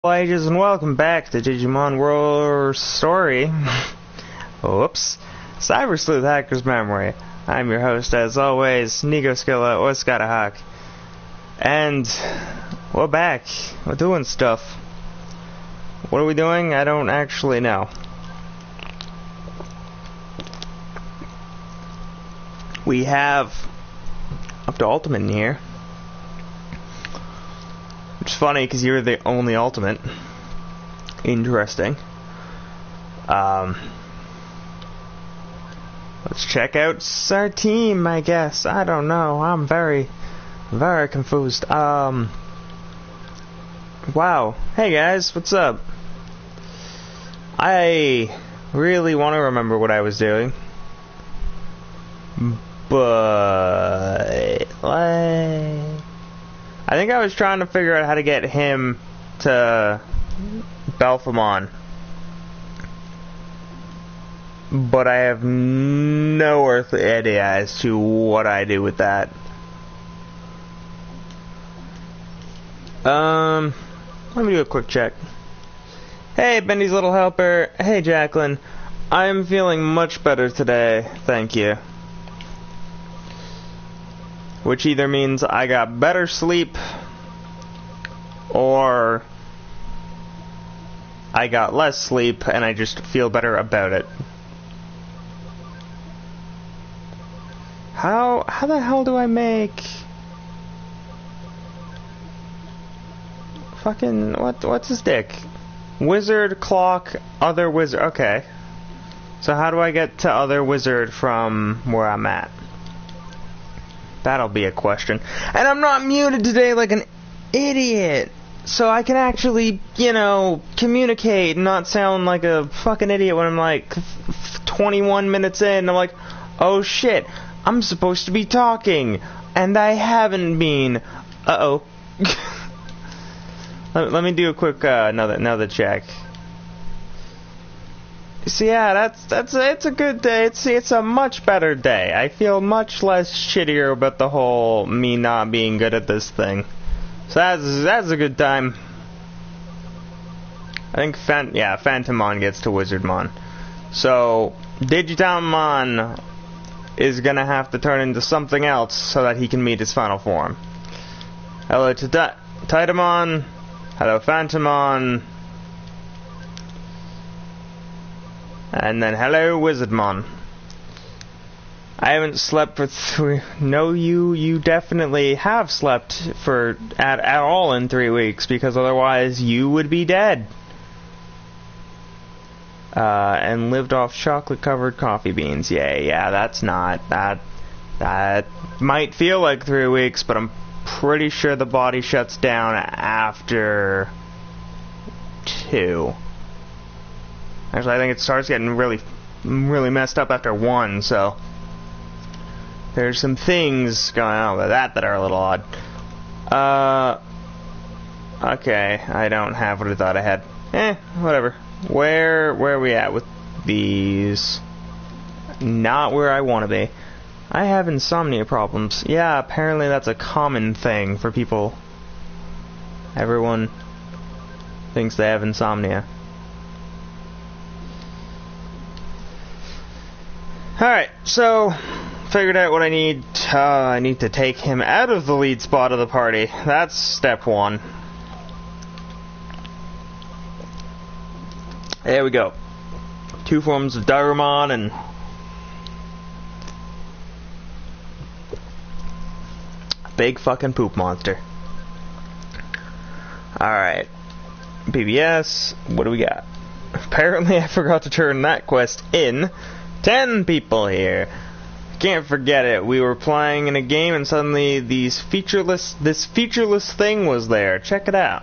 Ages and welcome back to Digimon World Story. Whoops. Cyber Sleuth Hacker's Memory. I'm your host, as always, Nico Skilla or Scottahawk. And we're back. We're doing stuff. What are we doing? I don't actually know. We have up to Ultimate in here. Which is funny, because you're the only Ultimate. Interesting. Let's check out our team, I guess. I don't know. I'm very confused. Wow. Hey, guys. What's up? I really want to remember what I was doing. But I think I was trying to figure out how to get him to Belphamon. But I have no earthly idea as to what I do with that. Let me do a quick check. Hey, Bendy's little helper. Hey, Jacqueline. I'm feeling much better today, thank you. Which either means I got better sleep, or I got less sleep and I just feel better about it. How the hell do I make fucking what's his dick? Wizard, clock, other wizard. Okay. So how do I get to other wizard from where I'm at? That'll be a question. And I'm not muted today like an idiot. So I can actually, communicate and not sound like a fucking idiot when I'm like 21 minutes in. I'm like, oh shit, I'm supposed to be talking. And I haven't been. Uh-oh. let me do a quick another check. So yeah, it's a good day. It's a much better day. I feel much less shittier about the whole me not being good at this thing. So that's a good time. I think Phantomon gets to Wizardmon. So Digitalmon is gonna have to turn into something else so that he can meet his final form. Hello to Titamon. Hello Phantomon. And then, hello, Wizardmon. I haven't slept for 3... No, you definitely have slept at all in 3 weeks, because otherwise you would be dead. And lived off chocolate-covered coffee beans. Yeah, that's not... That might feel like 3 weeks, but I'm pretty sure the body shuts down after 2. Actually, I think it starts getting really messed up after 1, so there's some things going on with that are a little odd. Okay, I don't have what I thought I had. Whatever. Where are we at with these? Not where I want to be. I have insomnia problems. Yeah, apparently that's a common thing for people. Everyone thinks they have insomnia. Alright, so, figured out what I need. I need to take him out of the lead spot of the party. That's step 1. There we go. 2 forms of Digimon and... big fucking poop monster. Alright. BBS, what do we got? Apparently I forgot to turn that quest in. 10 people here. Can't forget it. We were playing in a game and suddenly this featureless thing was there. Check it out.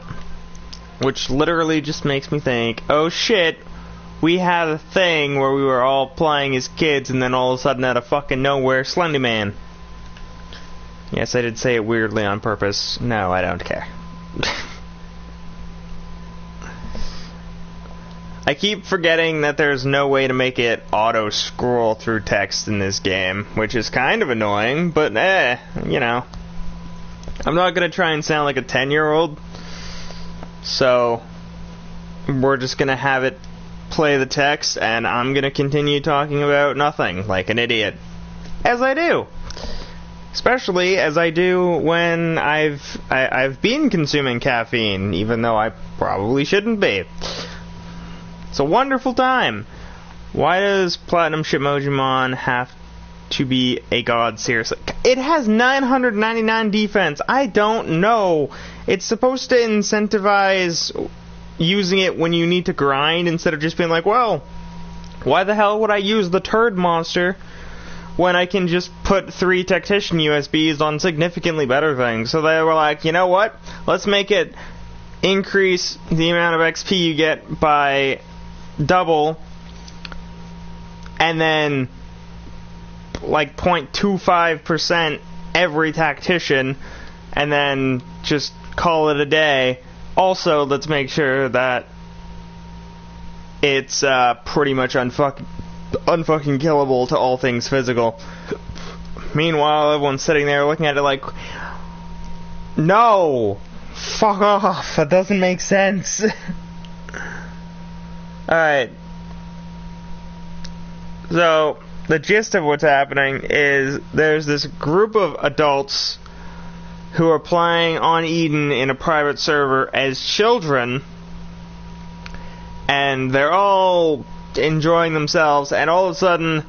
Which literally just makes me think, oh shit, we had a thing where we were all playing as kids and then all of a sudden out of fucking nowhere, Slendyman. Yes, I did say it weirdly on purpose. No, I don't care. I keep forgetting that there's no way to make it auto-scroll through text in this game, which is kind of annoying, but I'm not gonna try and sound like a 10-year-old, so we're just gonna have it play the text, and I'm gonna continue talking about nothing, like an idiot. As I do. Especially as I do when I've been consuming caffeine, even though I probably shouldn't be. It's a wonderful time. Why does Platinum Shipmojimon have to be a god, seriously? It has 999 defense. I don't know. It's supposed to incentivize using it when you need to grind instead of just being like, well, why the hell would I use the turd monster when I can just put 3 Tactician USBs on significantly better things? So they were like, you know what? Let's make it increase the amount of XP you get by double, and then like 0.25% every Tactician, and then just call it a day. Also, let's make sure that it's pretty much unfucking killable to all things physical. Meanwhile, everyone's sitting there looking at it like, no! Fuck off! That doesn't make sense! Alright. So, the gist of what's happening is there's this group of adults who are playing on Eden in a private server as children, and they're all enjoying themselves, and all of a sudden,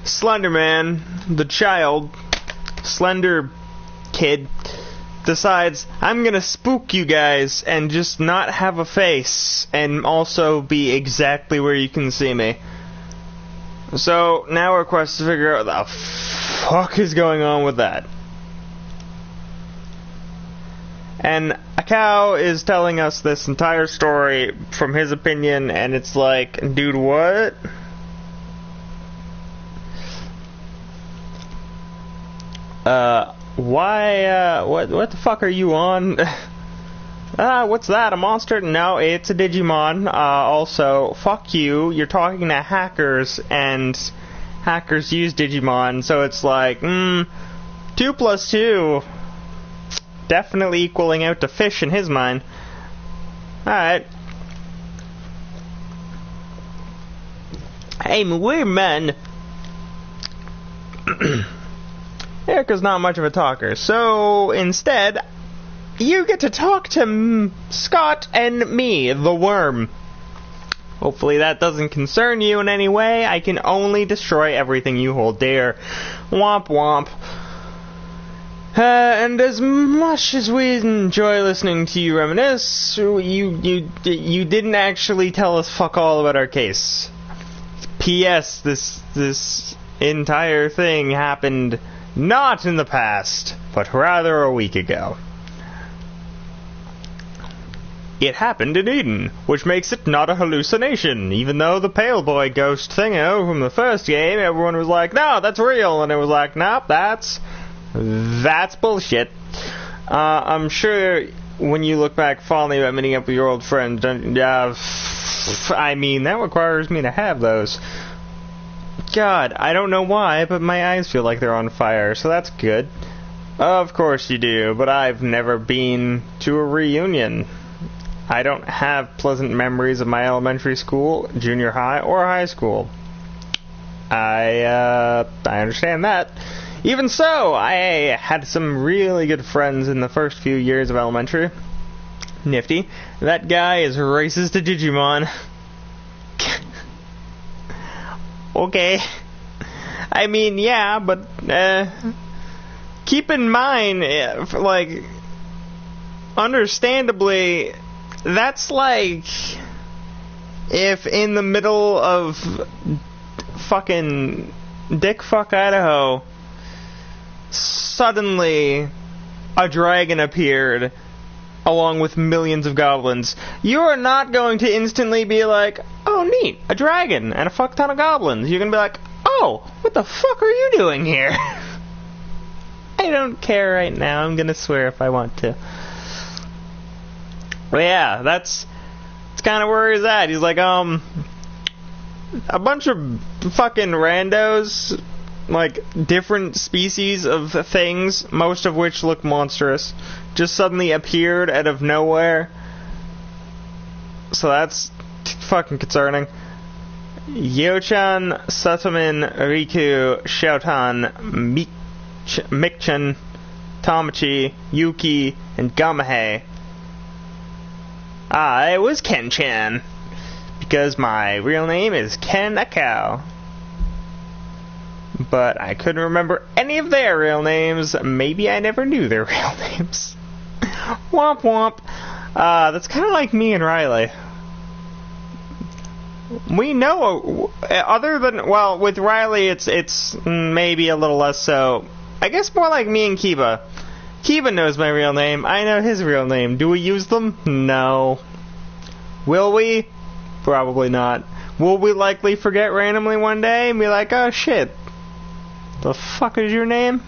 Slenderman, the child, Slender Kid, decides, I'm gonna spook you guys and just not have a face, and also be exactly where you can see me. So, now our quest is to figure out what the fuck is going on with that. And Akao is telling us this entire story from his opinion, and it's like, dude, what? What the fuck are you on? What's that, a monster? No, it's a Digimon. Also, fuck you, you're talking to hackers, and hackers use Digimon, so it's like, 2 plus 2... definitely equaling out to fish in his mind. Alright. Hey, we're men. Erica's not much of a talker, so instead, you get to talk to Scott and me, the worm. Hopefully that doesn't concern you in any way. I can only destroy everything you hold dear. Womp womp. And as much as we enjoy listening to you reminisce, you didn't actually tell us fuck all about our case. P.S. This entire thing happened not in the past, but rather a week ago. It happened in Eden, which makes it not a hallucination, even though the Pale Boy ghost thingo from the first game, everyone was like, no, that's real, and it was like, nope, that's bullshit. I'm sure when you look back fondly about meeting up with your old friends, I mean, that requires me to have those. God, I don't know why, but my eyes feel like they're on fire, so that's good. Of course you do, but I've never been to a reunion. I don't have pleasant memories of my elementary school, junior high, or high school. I understand that. Even so, I had some really good friends in the first few years of elementary. Nifty. That guy is racist to Digimon. Okay. I mean, yeah, but, keep in mind, like, understandably, that's like if in the middle of fucking Dickfuck Idaho, suddenly a dragon appeared along with millions of goblins. You are not going to instantly be like, oh neat, a dragon and a fuck ton of goblins. You're going to be like, oh, what the fuck are you doing here? I don't care right now. I'm going to swear if I want to. But yeah, that's kind of where he's at. He's like, a bunch of fucking randos, like, different species of things, most of which look monstrous, just suddenly appeared out of nowhere so that's fucking concerning. Yochan, Satomin, Riku, Shoutan, Mikchan, Tamachi, Yuki, and Gamahei. I was Ken-chan, because my real name is Ken Akao. But I couldn't remember any of their real names. Maybe I never knew their real names. Womp womp. That's kind of like me and Riley. We know, other than, well, with Riley it's maybe a little less so. I guess more like me and Kiba. Kiba knows my real name. I know his real name. Do we use them? No. Will we? Probably not. Will we likely forget randomly one day and be like, oh shit, the fuck is your name?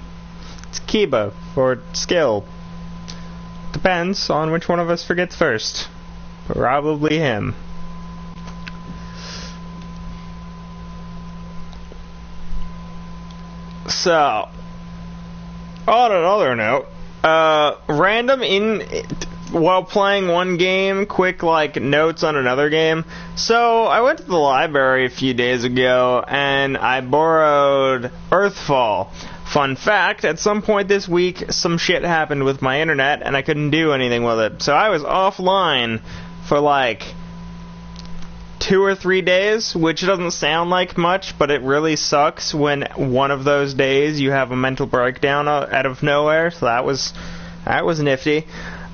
It's Kiba, or Skill. Depends on which one of us forgets first. Probably him. So, on another note, while playing one game, quick, notes on another game. So, I went to the library a few days ago, and I borrowed Earthfall. Fun fact, at some point this week, some shit happened with my internet, and I couldn't do anything with it. So I was offline for, 2 or 3 days, which doesn't sound like much, but it really sucks when one of those days you have a mental breakdown out of nowhere. So that was nifty.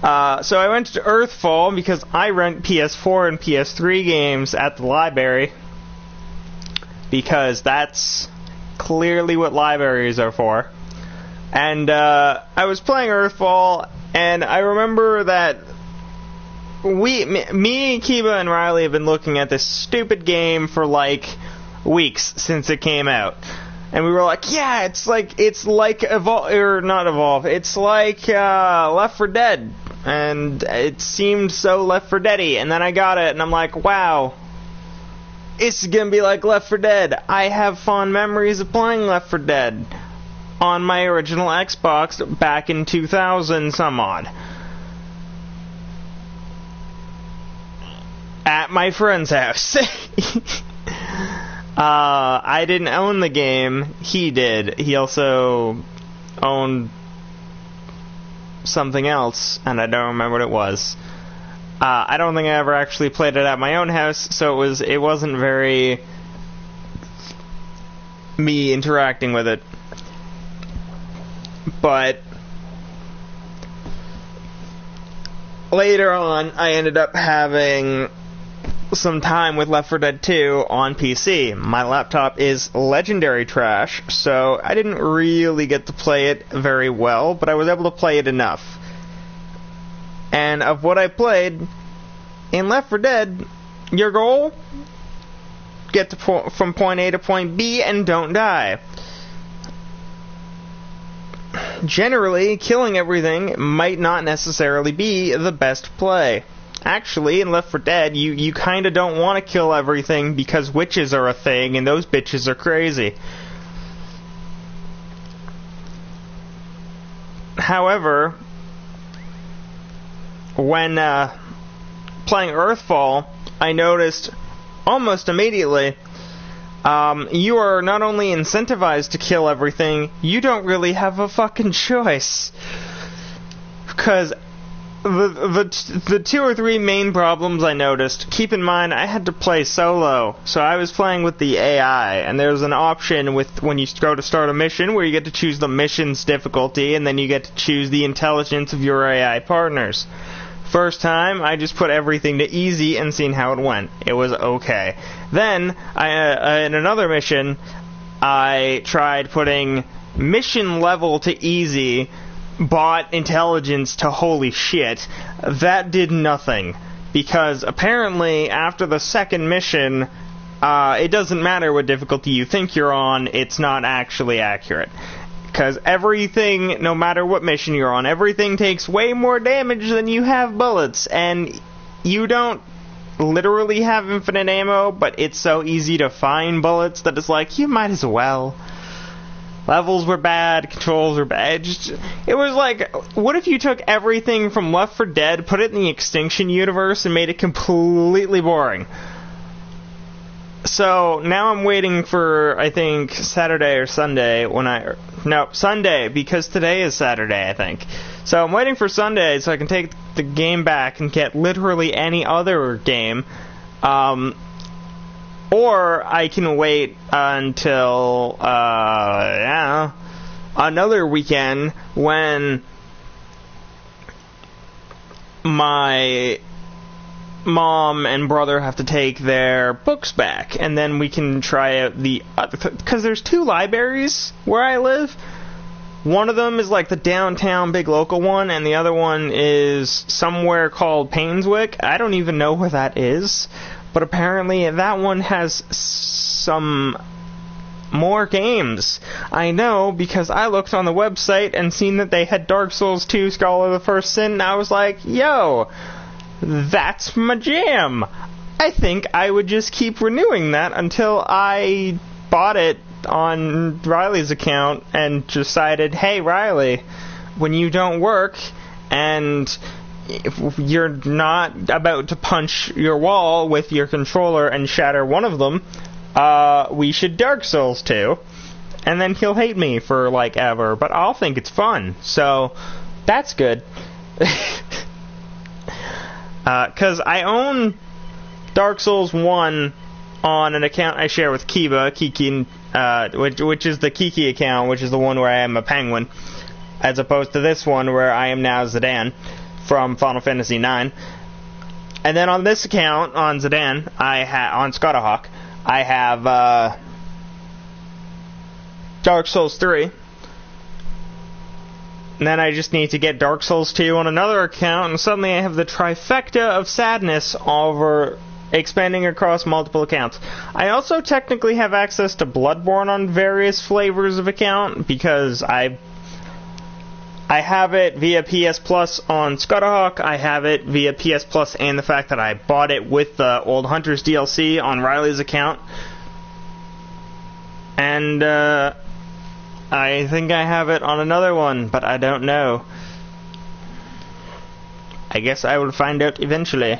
So I went to Earthfall because I rent PS4 and PS3 games at the library, because that's clearly what libraries are for. And I was playing Earthfall, and I remember that me, Kiba, and Riley have been looking at this stupid game for weeks since it came out, and we were like, yeah, it's like Evolve, or not Evolve, it's like Left 4 Dead, and it seemed so Left 4 Dead-y, and then I got it, and I'm like, wow, it's gonna be like Left 4 Dead. I have fond memories of playing Left 4 Dead on my original Xbox back in 2000 some odd. At my friend's house. I didn't own the game. He did. He also owned something else, and I don't remember what it was. I don't think I ever actually played it at my own house, so it wasn't very me interacting with it. But later on, I ended up having some time with Left 4 Dead 2 on PC. My laptop is legendary trash, so I didn't really get to play it very well, but I was able to play it enough. And of what I played, in Left 4 Dead, your goal, get to from point A to point B and don't die. Generally, killing everything might not necessarily be the best play. Actually, in Left 4 Dead, you kinda don't want to kill everything because witches are a thing, and those bitches are crazy. However, when playing Earthfall, I noticed almost immediately, you are not only incentivized to kill everything, you don't really have a fucking choice. Because the 2 or 3 main problems I noticed, keep in mind, I had to play solo, so I was playing with the AI, and there's an option when you go to start a mission where you get to choose the mission's difficulty, and then you get to choose the intelligence of your AI partners. First time, I just put everything to easy and seen how it went. It was okay. Then, in another mission, I tried putting mission level to easy, bought intelligence to holy shit. That did nothing. Because apparently, after the second mission, it doesn't matter what difficulty you think you're on, it's not actually accurate. Because everything, no matter what mission you're on, everything takes way more damage than you have bullets, and you don't literally have infinite ammo, but it's so easy to find bullets that it's like, you might as well. Levels were bad, controls were bad. It was like, what if you took everything from Left 4 Dead, put it in the Extinction universe, and made it completely boring? So, now I'm waiting for, I think, Saturday or Sunday no, Sunday, because today is Saturday, I think. So I'm waiting for Sunday so I can take the game back and get literally any other game. Or I can wait until, another weekend when my mom and brother have to take their books back, and then we can try out the other, because there's 2 libraries where I live. One of them is like the downtown big local one, and the other one is somewhere called Painswick. I don't even know where that is, but apparently that one has some more games. I know because I looked on the website and seen that they had Dark Souls 2 Scholar of the First Sin, and I was like, yo, that's my jam. I think I would just keep renewing that until I bought it on Riley's account and decided, hey Riley, when you don't work and if you're not about to punch your wall with your controller and shatter one of them, we should Dark Souls 2. And then he'll hate me for like ever, but I'll think it's fun. So that's good. Because I own Dark Souls 1 on an account I share with Kiki, which is the Kiki account, which is the one where I am a penguin, as opposed to this one where I am now Zidane from Final Fantasy IX. And then on this account, on Zidane, on Scottahawk, I have Dark Souls 3. And then I just need to get Dark Souls 2 on another account, and suddenly I have the trifecta of sadness over expanding across multiple accounts. I also technically have access to Bloodborne on various flavors of account, because I have it via PS Plus on Scottahawk, I have it via PS Plus and the fact that I bought it with the Old Hunters DLC on Riley's account. And, I think I have it on another one, but I don't know. I guess I will find out eventually.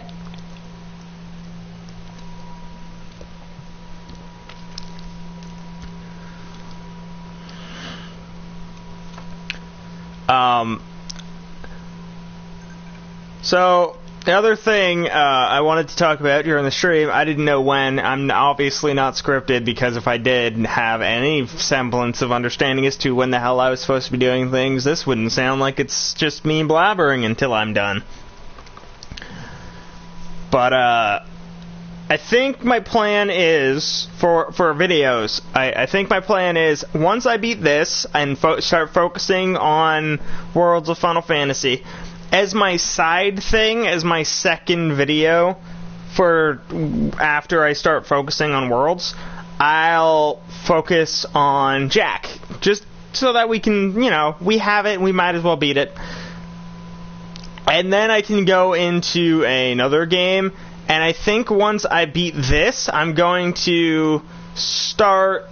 So, the other thing I wanted to talk about during the stream, I didn't know when. I'm obviously not scripted, because if I did have any semblance of understanding as to when the hell I was supposed to be doing things, this wouldn't sound like it's just me blabbering until I'm done. But, I think my plan is, for videos, I think my plan is, once I beat this and start focusing on Worlds of Final Fantasy, as my side thing, as my second video for after I start focusing on Worlds, I'll focus on Jack. Just so that we can, we have it, we might as well beat it. And then I can go into another game, and I think once I beat this, I'm going to start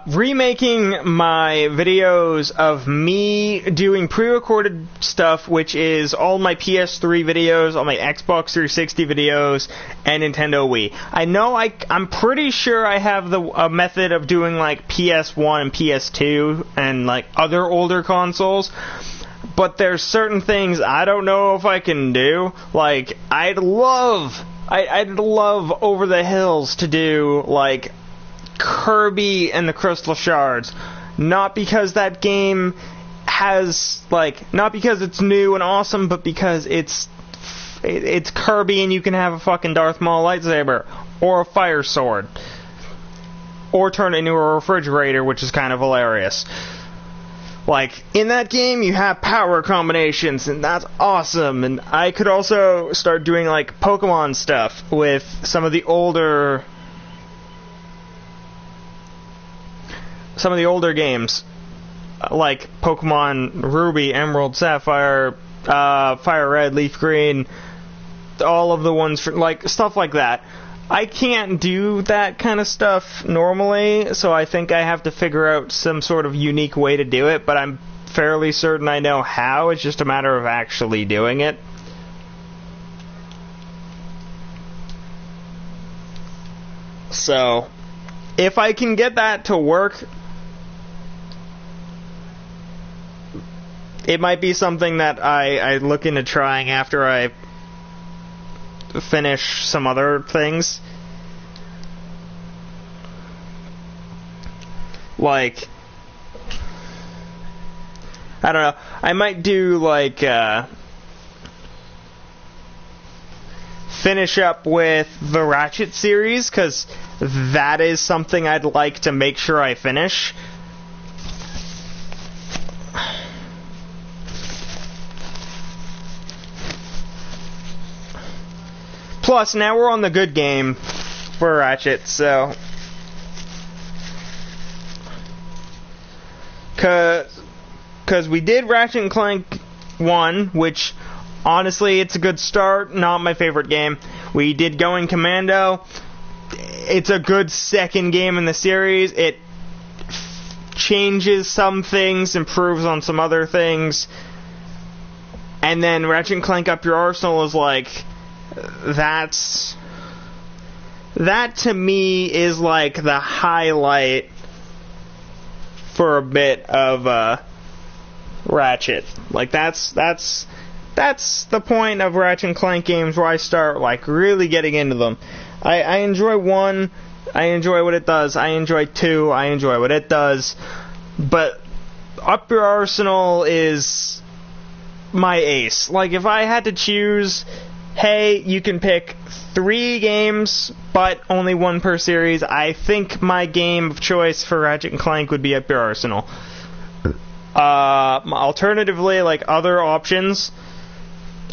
remaking my videos of me doing pre-recorded stuff, which is all my PS3 videos, all my Xbox 360 videos, and Nintendo Wii. I know I'm pretty sure I have a method of doing like PS1 and PS2 and like other older consoles, but there's certain things I don't know if I can do. Like, I'd love Over the Hills to do like Kirby and the Crystal Shards, not because that game has not because it's new and awesome, but because it's Kirby and you can have a fucking Darth Maul lightsaber or a fire sword or turn it into a refrigerator, which is kind of hilarious. Like, in that game you have power combinations, and that's awesome. And I could also start doing like Pokemon stuff with some of the older games, like Pokemon Ruby, Emerald, Sapphire, Fire Red, Leaf Green, all of the ones for, like, stuff like that. I can't do that kind of stuff normally, so I think I have to figure out some sort of unique way to do it, but I'm fairly certain I know how. It's just a matter of actually doing it. So, if I can get that to work, it might be something that I look into trying after I finish some other things. Like, I don't know, I might do like finish up with the Ratchet series, because that is something I'd like to make sure I finish. Plus, now we're on the good game for Ratchet, so... Because we did Ratchet & Clank 1, which, honestly, it's a good start, not my favorite game. We did Going Commando. It's a good second game in the series. It changes some things, improves on some other things. And then Ratchet & Clank Up Your Arsenal is like... That to me is like the highlight for a bit of Ratchet. Like that's the point of Ratchet and Clank games where I start like really getting into them. I enjoy 1, I enjoy what it does. I enjoy 2, I enjoy what it does. But Up Your Arsenal is my ace. Like if I had to choose, hey, you can pick 3 games, but only 1 per series, I think my game of choice for Ratchet & Clank would be Up Your Arsenal. Alternatively, like other options,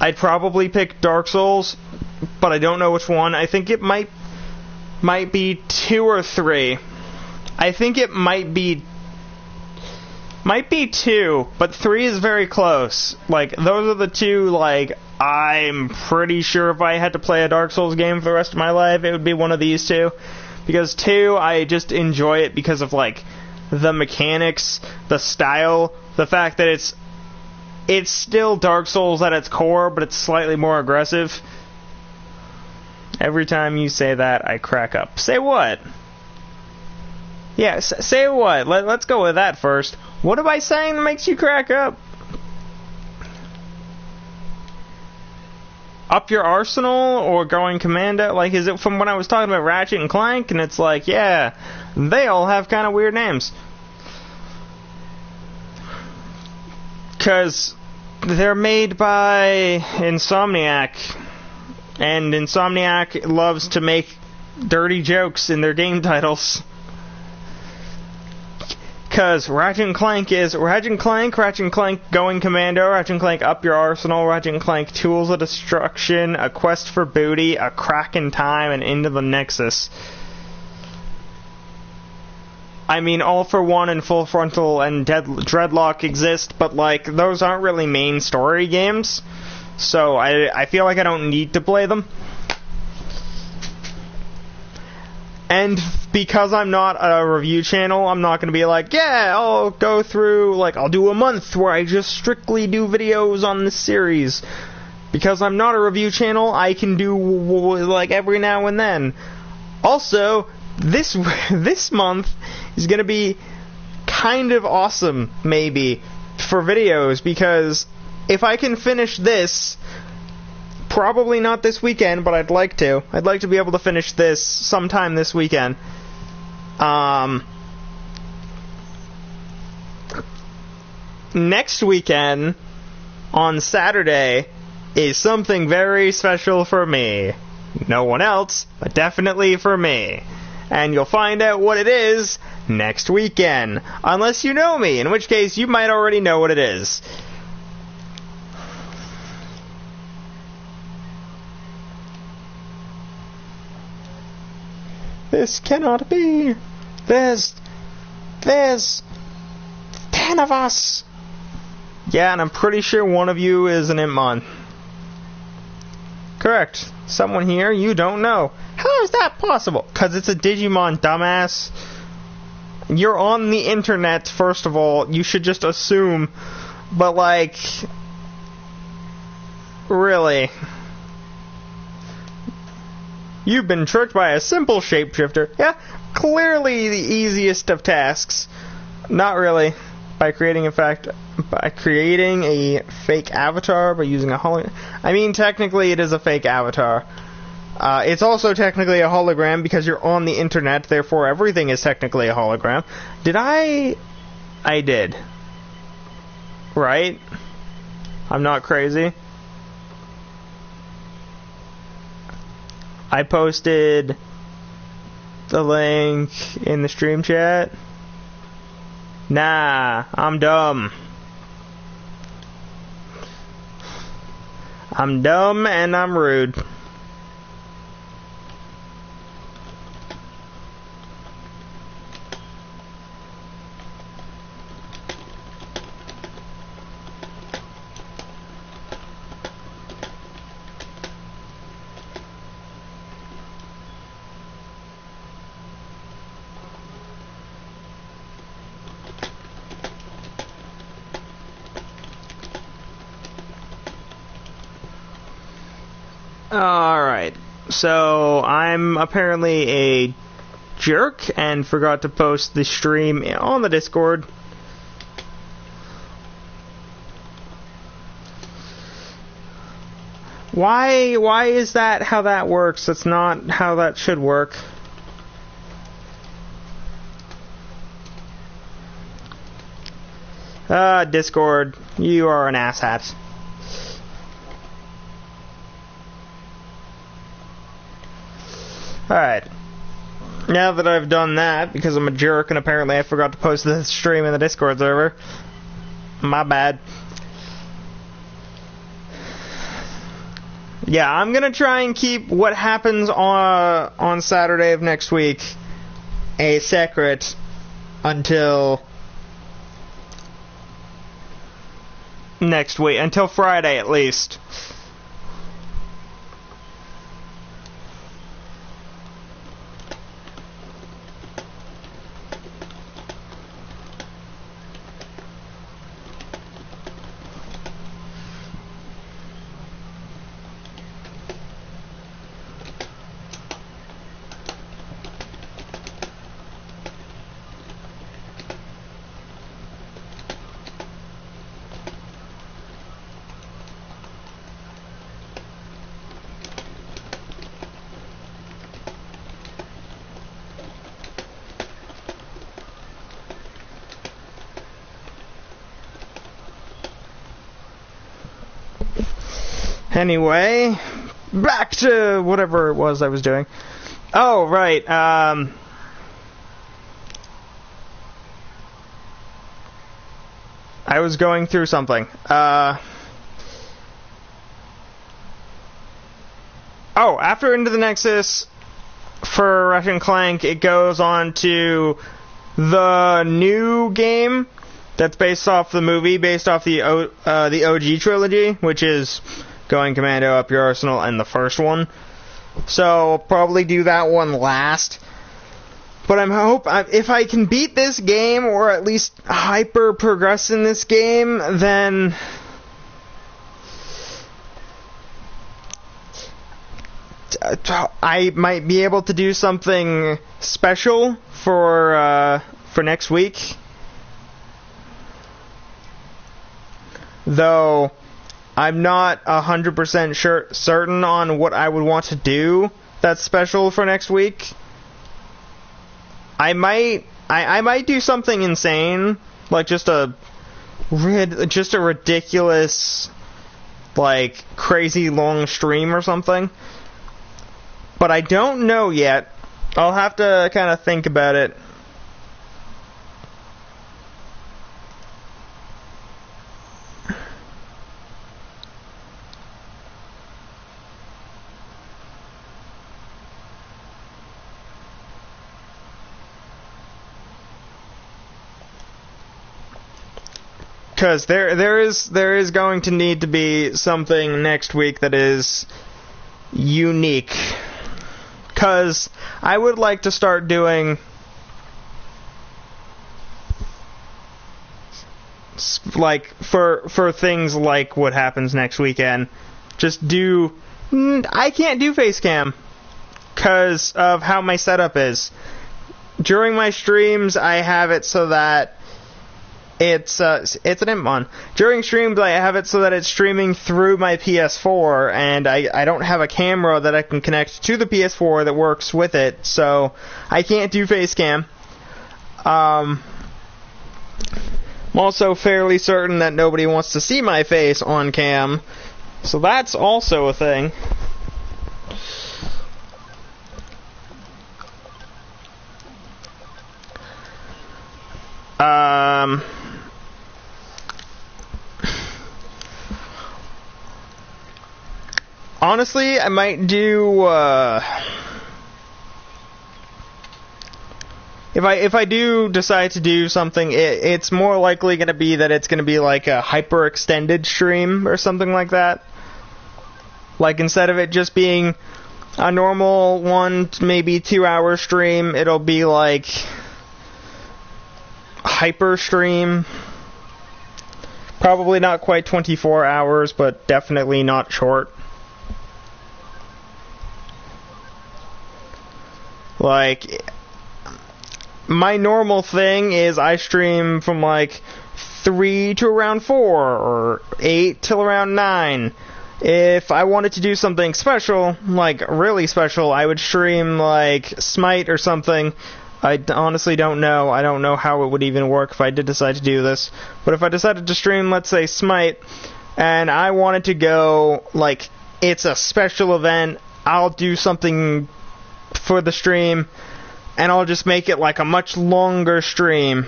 I'd probably pick Dark Souls, but I don't know which one. I think it might be 2 or 3. I think it might be 2, but 3 is very close. Like, those are the 2, like, I'm pretty sure if I had to play a Dark Souls game for the rest of my life, it would be one of these 2. Because 2, I just enjoy it because of, like, the mechanics, the style, the fact that it's still Dark Souls at its core, but it's slightly more aggressive. Every time you say that, I crack up. Say what? Yeah, say what? Let's go with that first. What am I saying that makes you crack up? Up Your Arsenal or Going Commando? Like, is it from when I was talking about Ratchet and Clank? And it's like, yeah, they all have kind of weird names. Because they're made by Insomniac. And Insomniac loves to make dirty jokes in their game titles. Because Ratchet & Clank is Ratchet & Clank Going Commando, Ratchet & Clank Up Your Arsenal, Ratchet & Clank Tools of Destruction, A Quest for Booty, A Crack in Time, and Into the Nexus. I mean, All for One and Full Frontal and Dreadlock exist, but, like, those aren't really main story games, so I feel like I don't need to play them. And because I'm not a review channel, I'm not going to be like, yeah, I'll go through, like, I'll do a month where I just strictly do videos on this series. Because I'm not a review channel, I can do, like, every now and then. Also, this month is going to be kind of awesome, maybe, for videos, because if I can finish this... Probably not this weekend, but I'd like to. I'd like to be able to finish this sometime this weekend. Next weekend, on Saturday, is something very special for me. No one else, but definitely for me. And you'll find out what it is next weekend. Unless you know me, in which case you might already know what it is. This cannot be. There's 10 of us. Yeah, and I'm pretty sure one of you is an Imp Mon. Correct. Someone here you don't know. How is that possible? Because it's a Digimon, dumbass. You're on the internet, first of all. You should just assume. But, like... Really? You've been tricked by a simple shapeshifter. Yeah, clearly the easiest of tasks. Not really. By creating a fake avatar by using a hologram. I mean, technically it is a fake avatar. It's also technically a hologram because you're on the internet, therefore everything is technically a hologram. Did I did. Right? I'm not crazy. I posted the link in the stream chat. Nah, I'm dumb. I'm dumb and I'm rude. Alright, so I'm apparently a jerk and forgot to post the stream on the Discord. Why is that how that works? That's not how that should work. Discord, you are an asshat. Alright. Now that I've done that, because I'm a jerk and apparently I forgot to post the stream in the Discord server, my bad. Yeah, I'm gonna try and keep what happens on Saturday of next week a secret until next week, until Friday at least. Anyway, back to whatever it was I was doing. Oh, right, I was going through something. After Into the Nexus, for Ratchet and Clank, it goes on to the new game that's based off the movie, based off the OG trilogy, which is Going Commando, Up Your Arsenal, and the first one. So I'll probably do that one last. But if I can beat this game, or at least hyper progress in this game, then I might be able to do something special for next week. Though I'm not 100% certain on what I would want to do that's special for next week. I might do something insane, like just a ridiculous, like, crazy long stream or something. But I don't know yet. I'll have to kind of think about it. Because there is going to need to be something next week that is unique. because I would like to start doing like for things like what happens next weekend. Just do. I can't do face cam because of how my setup is. During my streams, I have it so that it's an Digimon. During streams, I have it so that it's streaming through my PS4, and I don't have a camera that I can connect to the PS4 that works with it, so I can't do face cam. I'm also fairly certain that nobody wants to see my face on cam, so that's also a thing. Honestly, I might do, if I do decide to do something, it's more likely going to be that it's going to be like a hyper-extended stream or something like that. Like, instead of it just being a normal 1 to maybe 2 hour stream, it'll be like hyper stream. Probably not quite 24 hours, but definitely not short. Like, my normal thing is I stream from like 3 to around 4, or 8 till around 9. If I wanted to do something special, like really special, I would stream like Smite or something. I honestly don't know. I don't know how it would even work if I did decide to do this. But if I decided to stream, let's say, Smite, and I wanted to go, like, it's a special event, I'll do something for the stream, and I'll just make it like a much longer stream.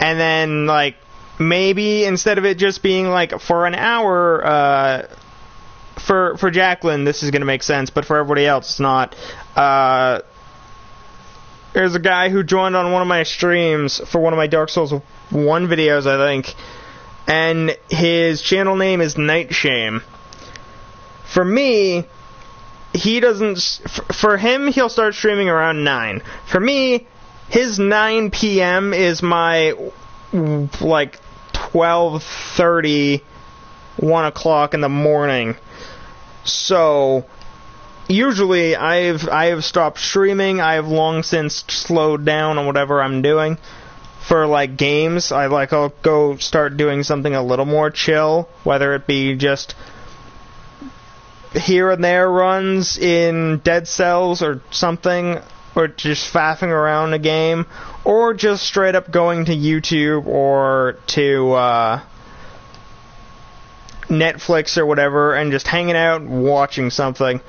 And then, like, maybe instead of it just being like for an hour, for Jacqueline, this is going to make sense, but for everybody else, it's not. There's a guy who joined on one of my streams for one of my Dark Souls 1 videos, I think, and his channel name is Nightshame. For me, he doesn't... For him, he'll start streaming around 9. For me, his 9 p.m. is my, like, 12:30, 1 o'clock in the morning. So, usually, I have stopped streaming. I have long since slowed down on whatever I'm doing. For, like, games, I'll go start doing something a little more chill, whether it be just here and there runs in Dead Cells or something, or just faffing around a game, or just straight up going to YouTube or to Netflix or whatever and just hanging out and watching something.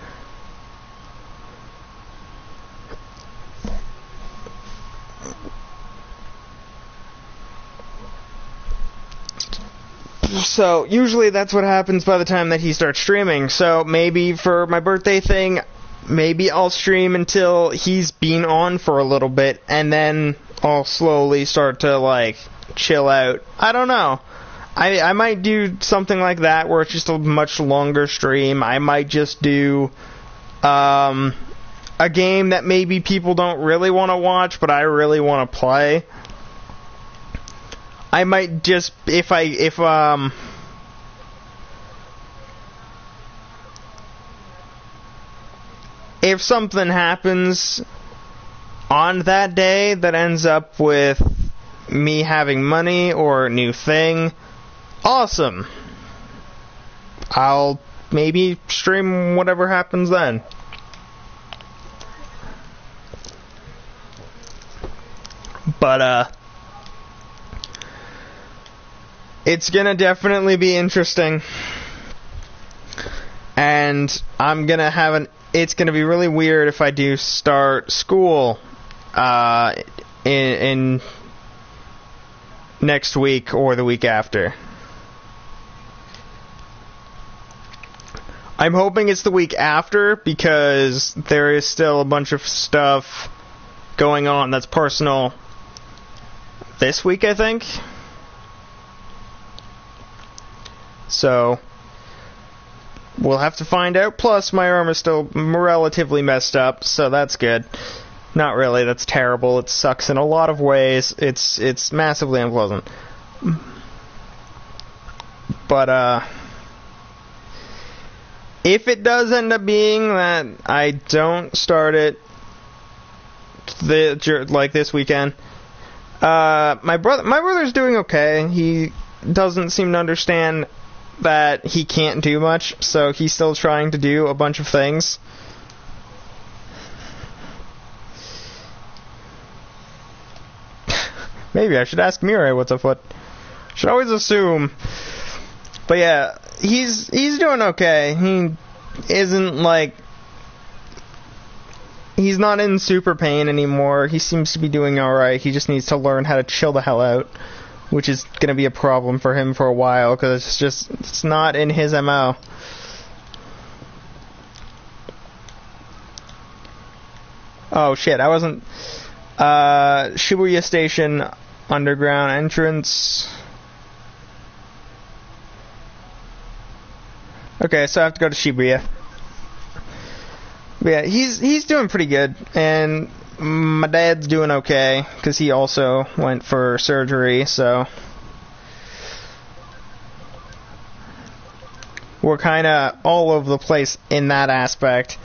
So, usually that's what happens by the time that he starts streaming. So, maybe for my birthday thing, maybe I'll stream until he's been on for a little bit, and then I'll slowly start to, like, chill out. I don't know. I might do something like that where it's just a much longer stream. I might just do a game that maybe people don't really want to watch, but I really want to play. I might just, if something happens on that day that ends up with me having money or a new thing, awesome. I'll maybe stream whatever happens then. But, it's gonna definitely be interesting. And I'm gonna have it's gonna be really weird if I do start school, in next week or the week after. I'm hoping it's the week after, because there is still a bunch of stuff going on that's personal this week, I think. So, We'll have to find out. Plus, my arm is still relatively messed up, so that's good. Not really, that's terrible. It sucks in a lot of ways. It's massively unpleasant. But, if it does end up being that I don't start it this weekend, my brother's doing okay. He doesn't seem to understand that he can't do much, so he's still trying to do a bunch of things. Maybe I should ask Mirai what's afoot. Should always assume. But yeah, he's doing okay. He isn't like... He's not in super pain anymore. He seems to be doing alright. He just needs to learn how to chill the hell out, which is going to be a problem for him for a while, because it's not in his MO. Oh shit, I wasn't... Shibuya Station underground entrance. Okay, so I have to go to Shibuya. But yeah, he's doing pretty good, and my dad's doing okay, because he also went for surgery, so... We're kind of all over the place in that aspect.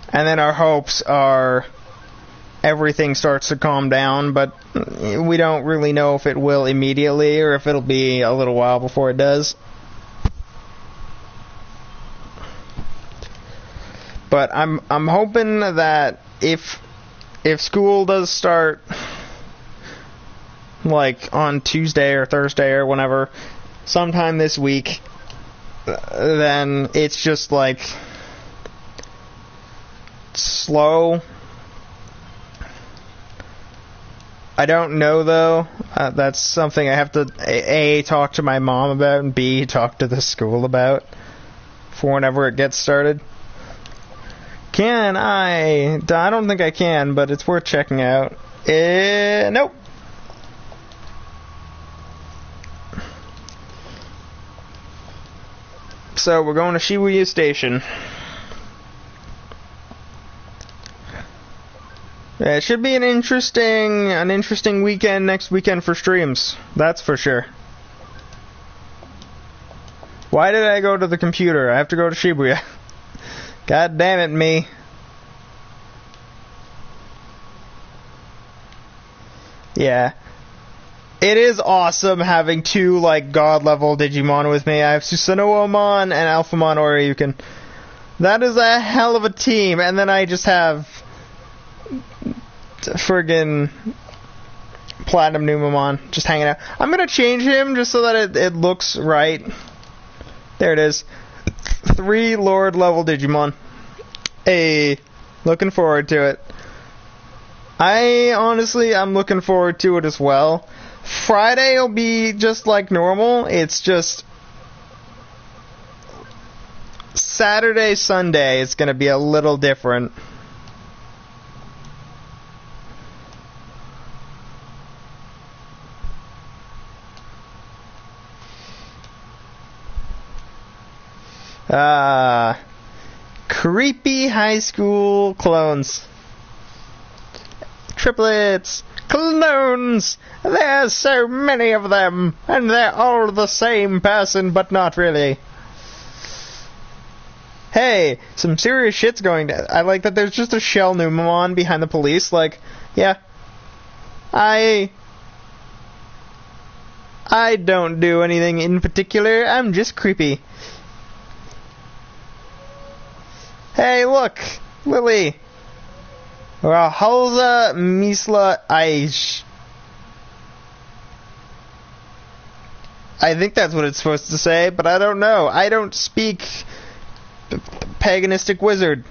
And then our hopes are everything starts to calm down, but we don't really know if it will immediately or if it'll be a little while before it does. But I'm hoping that if school does start like on Tuesday or Thursday or whenever, sometime this week, then it's just like slow. I don't know though. That's something I have to A, talk to my mom about, and B, talk to the school about for whenever it gets started. Can I? I don't think I can, but it's worth checking out. Nope. So we're going to Shibuya Station. Yeah, it should be an interesting weekend next weekend for streams. That's for sure. Why did I go to the computer? I have to go to Shibuya. God damn it, me. Yeah. It is awesome having two, like, god-level Digimon with me. I have Susanoo-mon and Alphamon Oryukin. That is a hell of a team. And then I just have friggin' Platinum Numamon just hanging out. I'm gonna change him just so that it looks right. There it is. 3 Lord level Digimon. Hey, looking forward to it. I'm looking forward to it as well. Friday will be just like normal. It's just Saturday, Sunday is going to be a little different. Creepy high school clones. Triplets. Clones! There's so many of them, and they're all the same person, but not really. Hey, some serious shit's going down. I like that there's just a shell Numamon behind the police, like, yeah. I don't do anything in particular, I'm just creepy. Hey, look! Lily! Rahalza Misla Aish. I think that's what it's supposed to say, but I don't know. I don't speak paganistic wizard.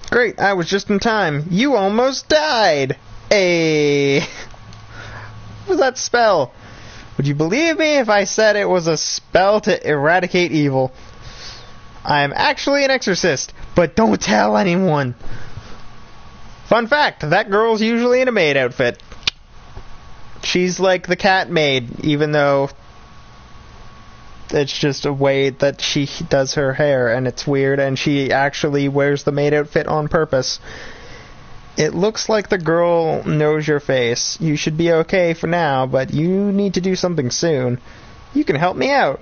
Great, I was just in time. You almost died! What was that spell? Would you believe me if I said it was a spell to eradicate evil? I'm actually an exorcist, but don't tell anyone. Fun fact, that girl's usually in a maid outfit. She's like the cat maid, even though It's just a way that she does her hair, and it's weird, and she actually wears the maid outfit on purpose. It looks like the girl knows your face. You should be okay for now, but you need to do something soon. You can help me out.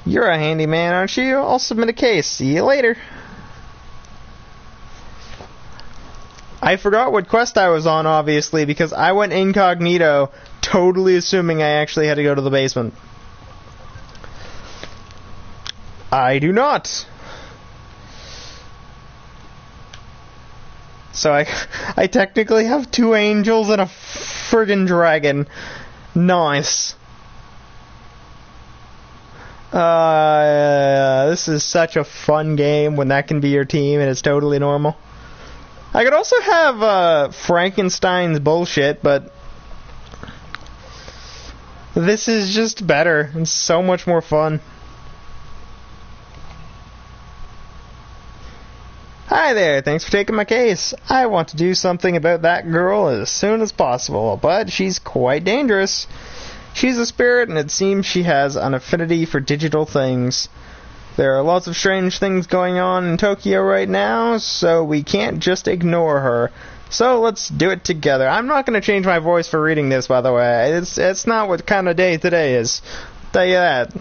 You're a handyman, aren't you? I'll submit a case. See you later. I forgot what quest I was on, obviously, because I went incognito, totally assuming I actually had to go to the basement. I do not. So I technically have 2 angels and a friggin' dragon. Nice. This is such a fun game when that can be your team and it's totally normal. I could also have Frankenstein's bullshit, but this is just better. It's so much more fun. Hi there, thanks for taking my case. I want to do something about that girl as soon as possible, but she's quite dangerous. She's a spirit, and it seems she has an affinity for digital things. There are lots of strange things going on in Tokyo right now, so we can't just ignore her. So let's do it together. I'm not going to change my voice for reading this, by the way. It's not what kind of day today is. I'll tell you that.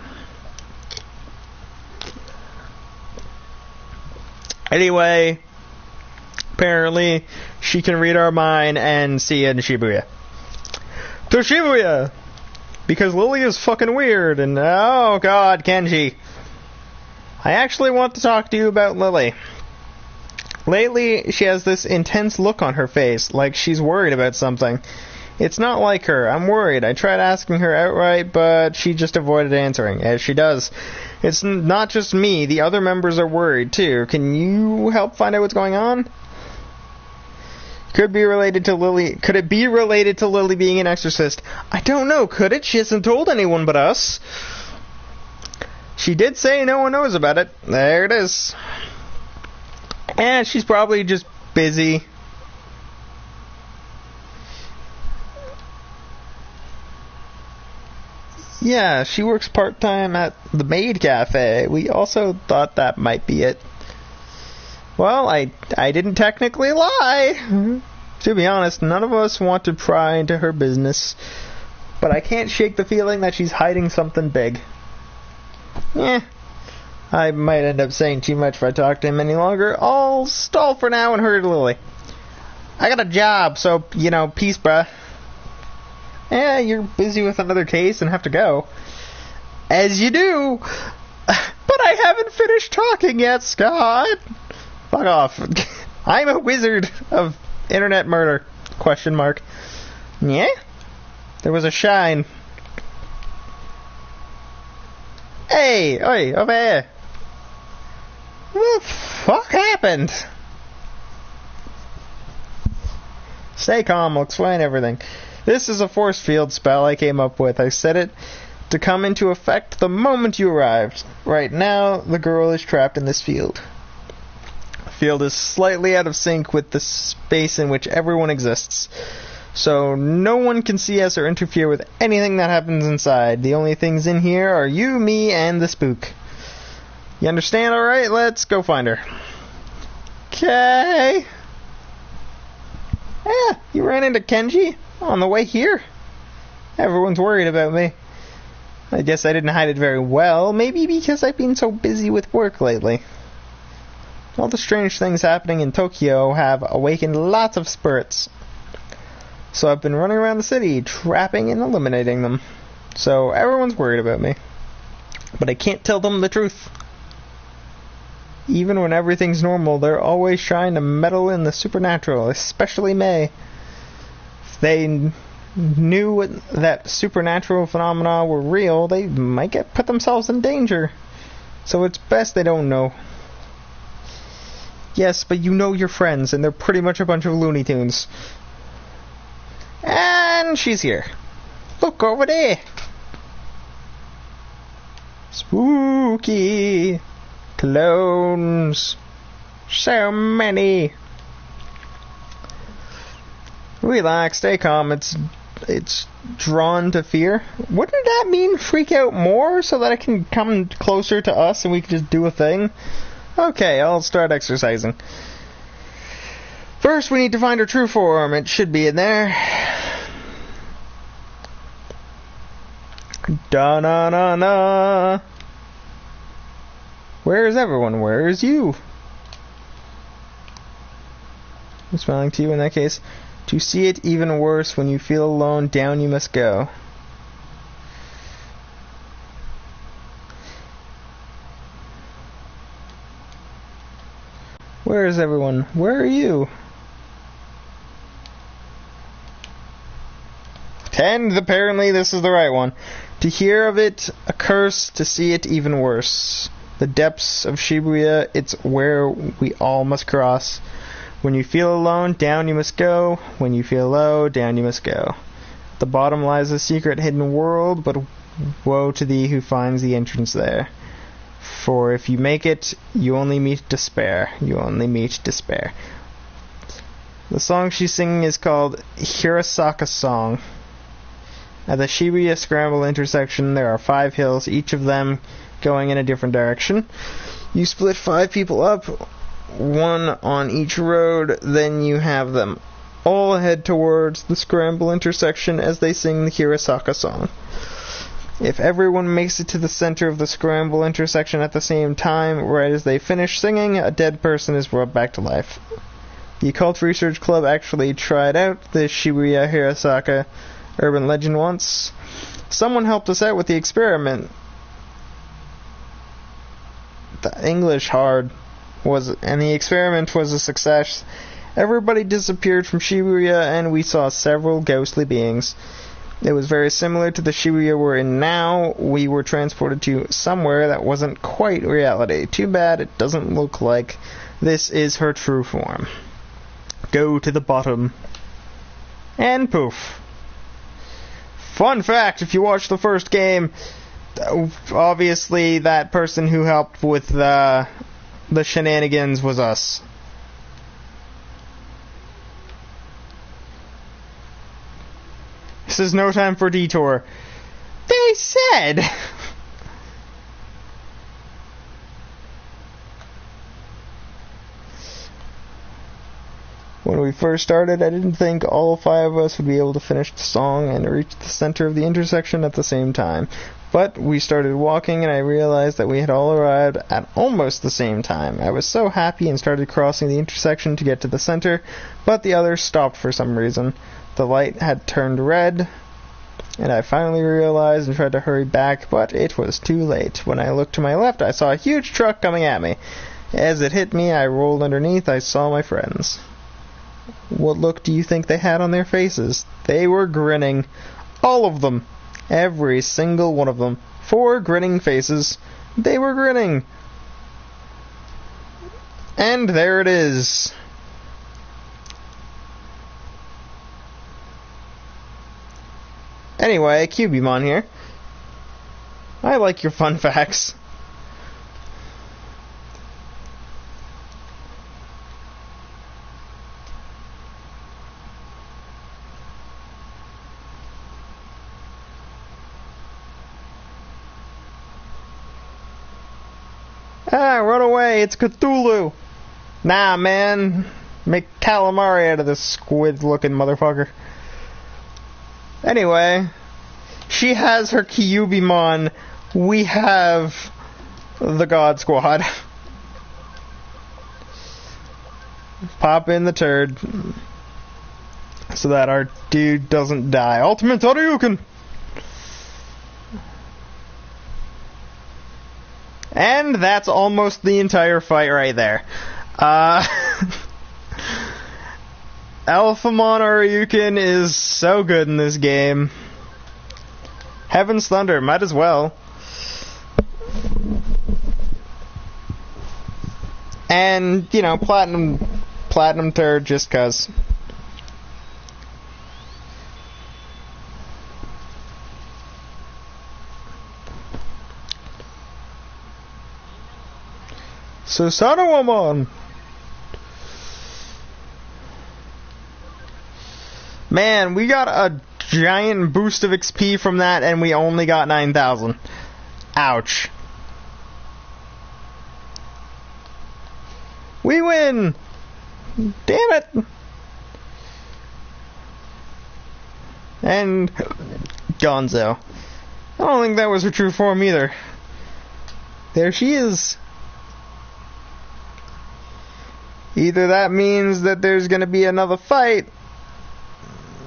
Anyway, apparently she can read our mind and see in Shibuya. To Shibuya! Because Lily is fucking weird, and oh god, Kenji. I actually want to talk to you about Lily. Lately, she has this intense look on her face, like she's worried about something. It's not like her. I'm worried. I tried asking her outright, but she just avoided answering, as she does. It's not just me. The other members are worried, too. Can you help find out what's going on? Could it be related to Lily being an exorcist? I don't know. Could it? She hasn't told anyone but us. She did say no one knows about it. There it is. And she's probably just busy. Yeah, she works part-time at the Maid Cafe. We also thought that might be it. Well, I didn't technically lie. To be honest, none of us want to pry into her business. But I can't shake the feeling that she's hiding something big. I might end up saying too much if I talk to him any longer. I'll stall for now and hurry to Lily. I got a job, so, peace, bruh. You're busy with another case and have to go. As you do. But I haven't finished talking yet, Scott. Fuck off. I'm a wizard of internet murder. ? Yeah? There was a shine. Hey, oi, over here. What the fuck happened? Stay calm, I'll explain everything. This is a force field spell I came up with. I set it to come into effect the moment you arrived. Right now, the girl is trapped in this field. The field is slightly out of sync with the space in which everyone exists. So no one can see us or interfere with anything that happens inside. The only things in here are you, me, and the spook. You understand, alright? Let's go find her. Okay. You ran into Kenji on the way here? Everyone's worried about me. I guess I didn't hide it very well. Maybe because I've been so busy with work lately. All the strange things happening in Tokyo have awakened lots of spirits. So I've been running around the city, trapping and eliminating them. So everyone's worried about me. But I can't tell them the truth. Even when everything's normal, they're always trying to meddle in the supernatural, especially May. If they knew that supernatural phenomena were real, they might put themselves in danger. So it's best they don't know. Yes, but you know your friends, and they're pretty much a bunch of Looney Tunes. And she's here. Look over there. Spooky. Clones. So many. Relax, stay calm. It's it's drawn to fear. Wouldn't that mean freak out more so that it can come closer to us and we can just do a thing? Okay, I'll start exercising. First, we need to find her true form. It should be in there. Da-na-na-na. Where is everyone? Where is you? I'm smiling to you in that case. To see it even worse, when you feel alone, down you must go. Where is everyone? Where are you? 10. Apparently this is the right one. To hear of it, a curse. To see it, even worse. The depths of Shibuya, it's where we all must cross. When you feel alone, down you must go. When you feel low, down you must go. At the bottom lies a secret hidden world, but woe to thee who finds the entrance there. For if you make it, you only meet despair. You only meet despair. The song she's singing is called Hirasaka's Song. At the Shibuya Scramble intersection, there are 5 hills, each of them going in a different direction. You split 5 people up, 1 on each road, then you have them all head towards the Scramble intersection as they sing the Hirasaka song. If everyone makes it to the center of the Scramble intersection at the same time, right as they finish singing, a dead person is brought back to life. The Occult Research Club actually tried out the Shibuya Hirasaka urban legend once. Someone helped us out with the experiment. The English hard and the experiment was a success. Everybody disappeared from Shibuya and we saw several ghostly beings. It was very similar to the Shibuya we're in now. We were transported to somewhere that wasn't quite reality. Too bad it doesn't look like this is her true form. Go to the bottom. And poof. Fun fact, if you watch the first game, obviously that person who helped with the shenanigans was us. This is no time for detour. They said! When we first started, I didn't think all 5 of us would be able to finish the song and reach the center of the intersection at the same time. But we started walking and I realized that we had all arrived at almost the same time. I was so happy and started crossing the intersection to get to the center, but the others stopped for some reason. The light had turned red, and I finally realized and tried to hurry back, but it was too late. When I looked to my left, I saw a huge truck coming at me. As it hit me, I rolled underneath. I saw my friends. What look do you think they had on their faces? They were grinning. All of them. Every single one of them. 4 grinning faces. They were grinning. And there it is. Anyway, Cubimon here. I like your fun facts. Ah, run away, it's Cthulhu! Nah, man. Make calamari out of this squid-looking motherfucker. Anyway, she has her Kyubimon. We have the God Squad. Pop in the turd so that our dude doesn't die. Ultimate Hadouken! And that's almost the entire fight right there. Alphamon Oryukin is so good in this game. Heaven's Thunder, might as well. And, you know, Platinum Turd just cuz. Susanowamon! Man, we got a giant boost of XP from that, and we only got 9,000. Ouch. We win! Damn it! And Gonzo. I don't think that was her true form either. There she is. Either that means that there's gonna be another fight.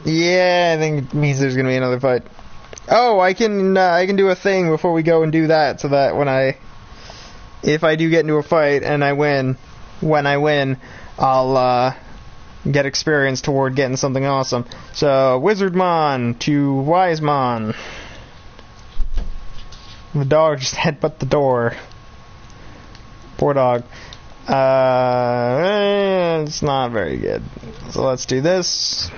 Yeah, I think it means there's gonna be another fight. Oh, I can do a thing before we go and do that, so that if I do get into a fight and I win, when I win, I'll get experience toward getting something awesome. So, Wizardmon to Wisemon. The dog just headbutt the door. Poor dog. It's not very good. So let's do this.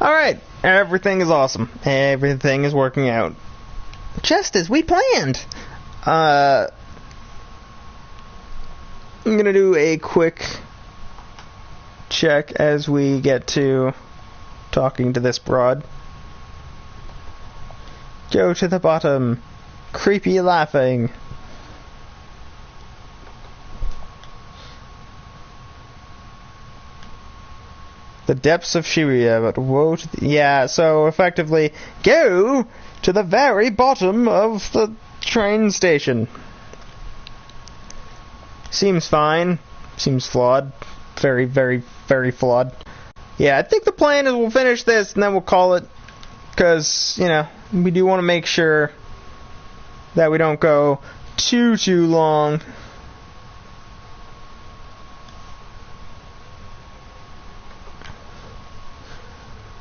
Alright, everything is awesome. Everything is working out. Just as we planned. I'm gonna do a quick check as we get to talking to this broad. Go to the bottom. Creepy laughing. The depths of Shibuya, but woe to the... Yeah, so effectively, go to the very bottom of the train station. Seems fine. Seems flawed. Very, very, very flawed. Yeah, I think the plan is we'll finish this and then we'll call it. Because, you know, we do want to make sure that we don't go too long.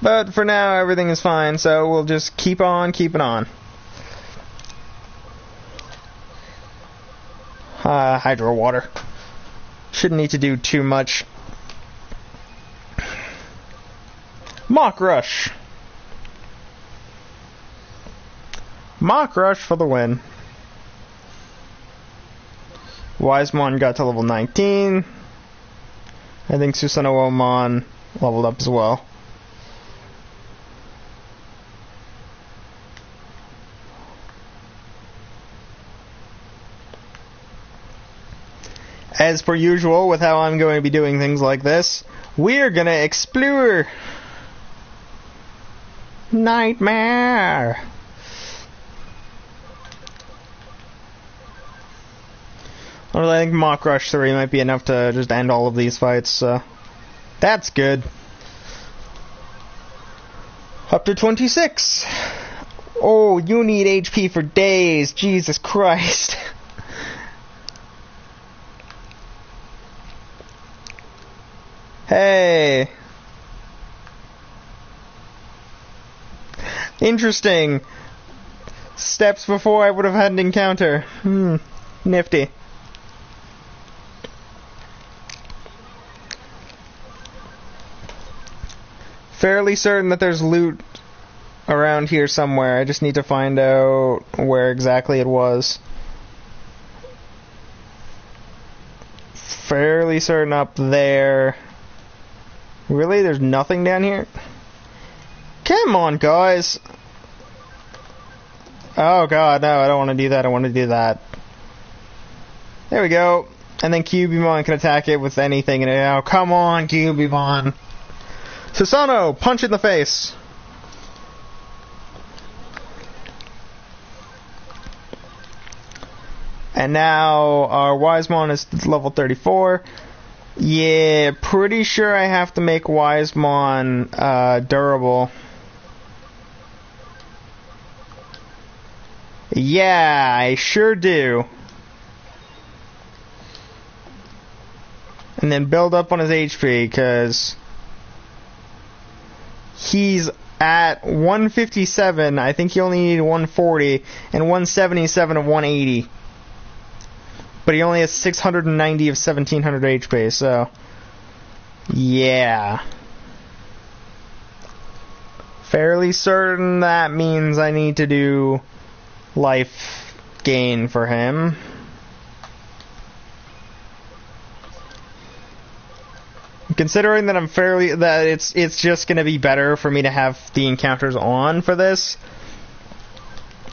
But for now, everything is fine, so we'll just keep on keeping on. Hydro water. Shouldn't need to do too much. Mock Rush. Mock Rush for the win. Wisemon got to level 19. I think Susanoo-mon leveled up as well. As per usual, with how I'm going to be doing things like this, we're gonna explore. Nightmare. Well, I think Mock Rush 3 might be enough to just end all of these fights, so that's good. Up to 26. Oh, you need HP for days. Jesus Christ. Hey. Interesting. Steps before I would have had an encounter. Nifty. Fairly certain that there's loot around here somewhere. I just need to find out where exactly it was. Fairly certain up there. Really? There's nothing down here? Come on, guys. Oh god, no, I don't want to do that. I want to do that. There we go. And then Cubimon can attack it with anything in it. Oh, come on, Cubimon. Susanoo, punch in the face. And now our Wisemon is level 34. Yeah, pretty sure I have to make Wisemon durable. Yeah, I sure do. And then build up on his HP, because he's at 157. I think he only needed 140 and 177 of 180. But he only has 690 of 1700 HP, so yeah. Fairly certain that means I need to do life gain for him. Considering that it's just going to be better for me to have the encounters on for this,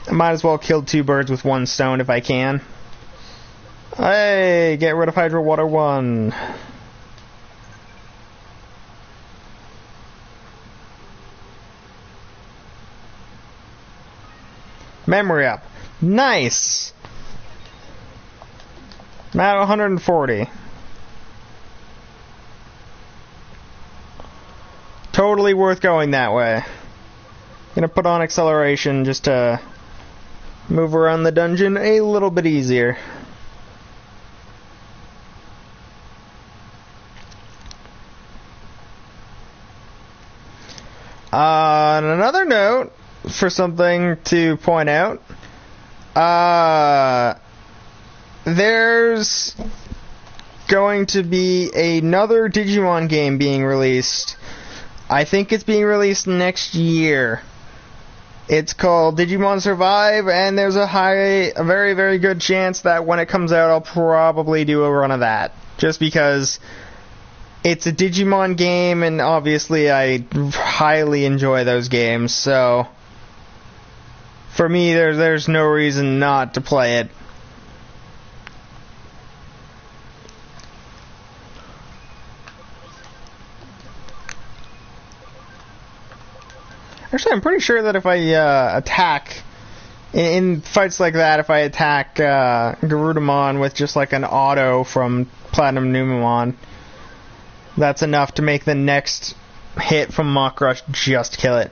I might as well kill 2 birds with 1 stone if I can. Hey, get rid of Hydro Water 1. Memory up. Nice! I'm at 140. Totally worth going that way. Gonna put on acceleration just to move around the dungeon a little bit easier. On another note, for something to point out, there's going to be another Digimon game being released. I think it's being released next year. It's called Digimon Survive, and there's a very, very good chance that when it comes out, I'll probably do a run of that. Just because it's a Digimon game, and obviously I highly enjoy those games, so for me, there's no reason not to play it. Actually, I'm pretty sure that if I attack in fights like that, if I attack Garudamon with just like an auto from Platinum Numemon, that's enough to make the next hit from Mach Rush just kill it.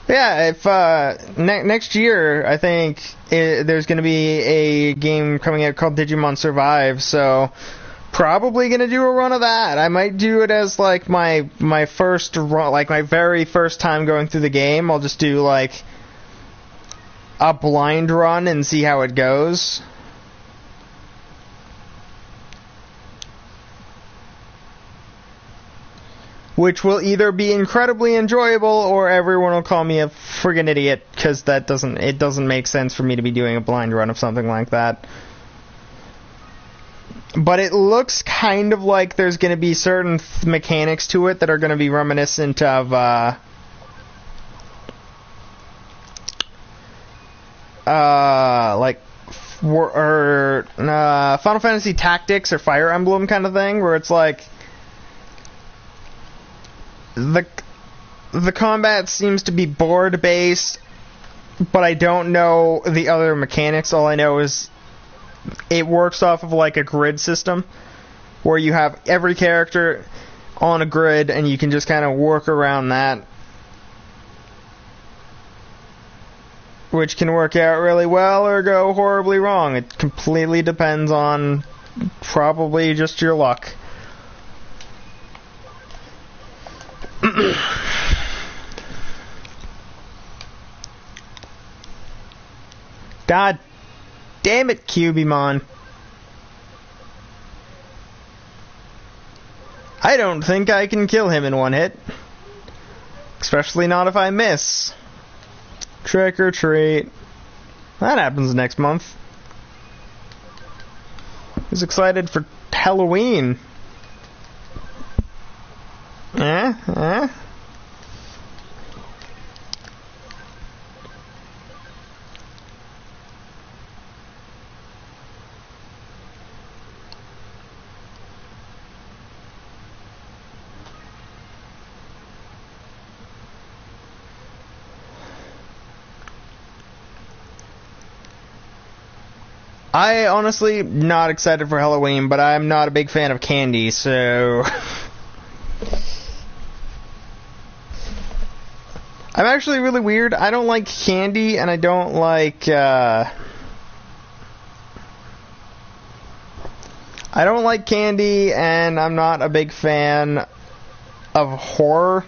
Yeah, if next year, I think there's going to be a game coming out called Digimon Survive, so probably going to do a run of that. I might do it as like my first run, like my very first time going through the game. I'll just do like a blind run and see how it goes. Which will either be incredibly enjoyable or everyone will call me a friggin' idiot, because it doesn't make sense for me to be doing a blind run of something like that. But it looks kind of like there's going to be certain mechanics to it that are going to be reminiscent of Final Fantasy Tactics or Fire Emblem kind of thing, where it's like the combat seems to be board based, but I don't know the other mechanics. All I know is it works off of like a grid system where you have every character on a grid and you can just kind of work around that, which can work out really well or go horribly wrong. It completely depends on probably just your luck. God damn it, Cubimon. I don't think I can kill him in one hit. Especially not if I miss. Trick or treat. That happens next month. Who's excited for Halloween? I honestly not excited for Halloween, but I'm not a big fan of candy, so I'm actually really weird. I don't like candy, and I don't like candy, and I'm not a big fan of horror.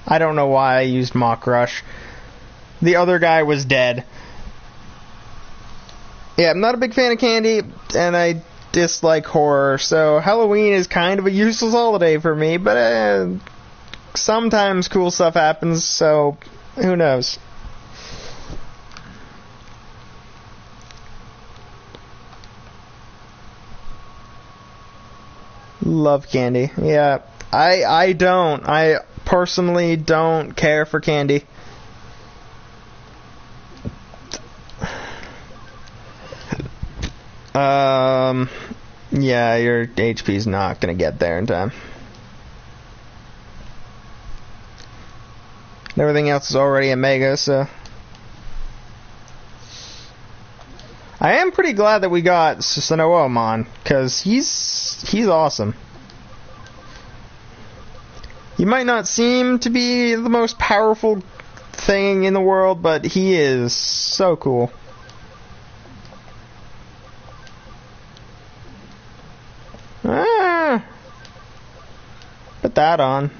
I don't know why I used Mach Rush. The other guy was dead. Yeah, I'm not a big fan of candy, and I dislike horror, so Halloween is kind of a useless holiday for me, but sometimes cool stuff happens, so who knows. Love candy, yeah. I don't. I personally don't care for candy. Yeah, your HP's not gonna get there in time. Everything else is already a mega, so... I am pretty glad that we got Susanoo-mon, because he's awesome. He might not seem to be the most powerful thing in the world, but he is so cool. Put that on.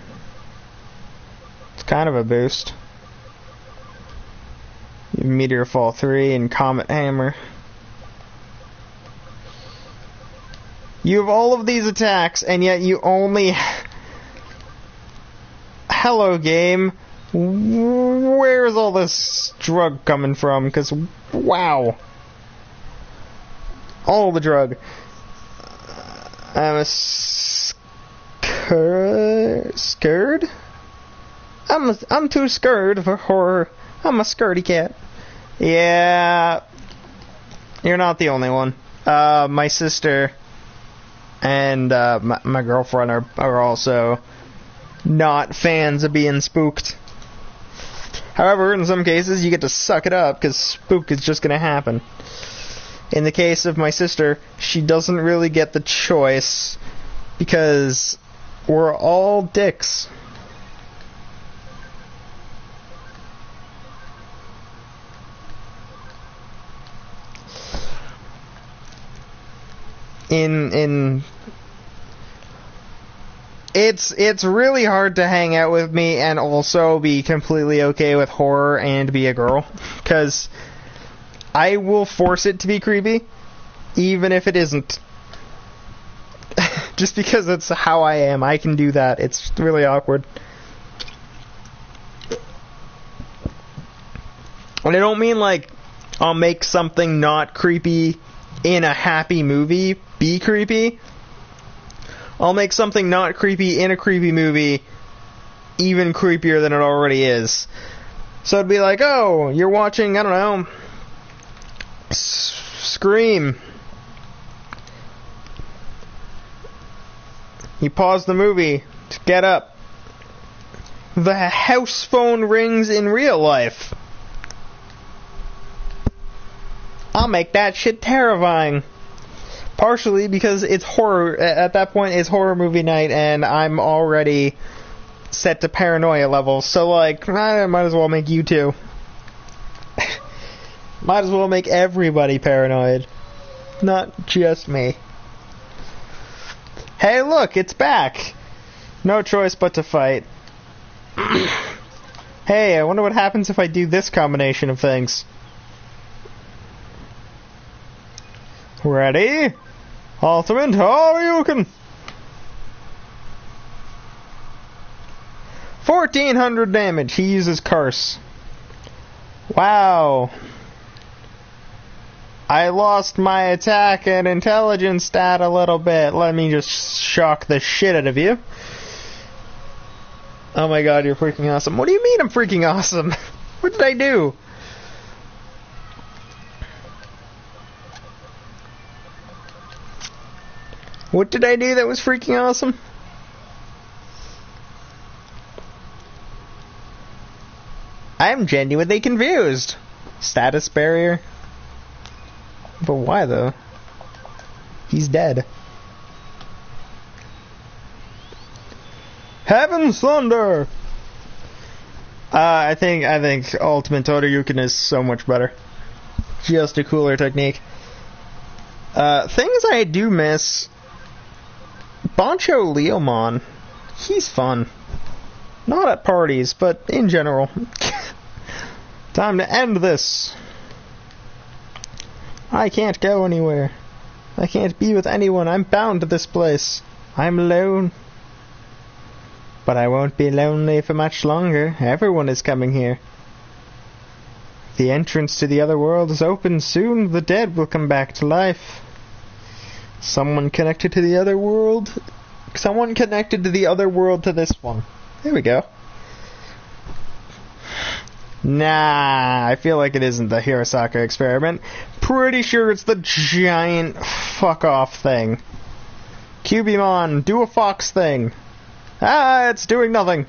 It's kind of a boost. Meteor Fall 3 and Comet Hammer. You have all of these attacks, and yet you only... Hello, game. Where is all this drug coming from? Because, wow. All the drug. I'm scared? I'm too scared for horror. I'm a scaredy cat. Yeah. You're not the only one. My sister and my girlfriend are also not fans of being spooked. However, in some cases, you get to suck it up, because spook is just going to happen. In the case of my sister, she doesn't really get the choice, because we're all dicks. It's really hard to hang out with me and also be completely okay with horror and be a girl, because I will force it to be creepy, even if it isn't. Just because it's how I am, I can do that. It's really awkward. And I don't mean like I'll make something not creepy in a happy movie be creepy. I'll make something not creepy in a creepy movie even creepier than it already is. So it'd be like, oh, you're watching, I don't know, Scream. You pause the movie to get up. The house phone rings in real life. I'll make that shit terrifying. Partially because it's horror. At that point, it's horror movie night, and I'm already set to paranoia levels. So, like, I might as well make you too. Might as well make everybody paranoid. Not just me. Hey, look, it's back. No choice but to fight. Hey, I wonder what happens if I do this combination of things. Ready? Ultimate Hadouken! 1400 damage. He uses Curse. Wow. I lost my attack and intelligence stat a little bit. Let me just shock the shit out of you. Oh my god, you're freaking awesome. What do you mean I'm freaking awesome? What did I do? What did I do that was freaking awesome? I'm genuinely confused. Status barrier? But why though? He's dead. Heaven's Thunder! I think Ultimate Hadouken is so much better. Just a cooler technique. Things I do miss. Bancho Leomon. He's fun. Not at parties, but in general. Time to end this. I can't go anywhere. I can't be with anyone. I'm bound to this place. I'm alone. But I won't be lonely for much longer. Everyone is coming here. The entrance to the other world is open. Soon the dead will come back to life. Someone connected to the other world Someone connected to the other world to this one. There we go. Nah, I feel like it isn't the Hirosaka experiment. Pretty sure it's the giant fuck-off thing. Cubimon, do a fox thing. Ah, it's doing nothing.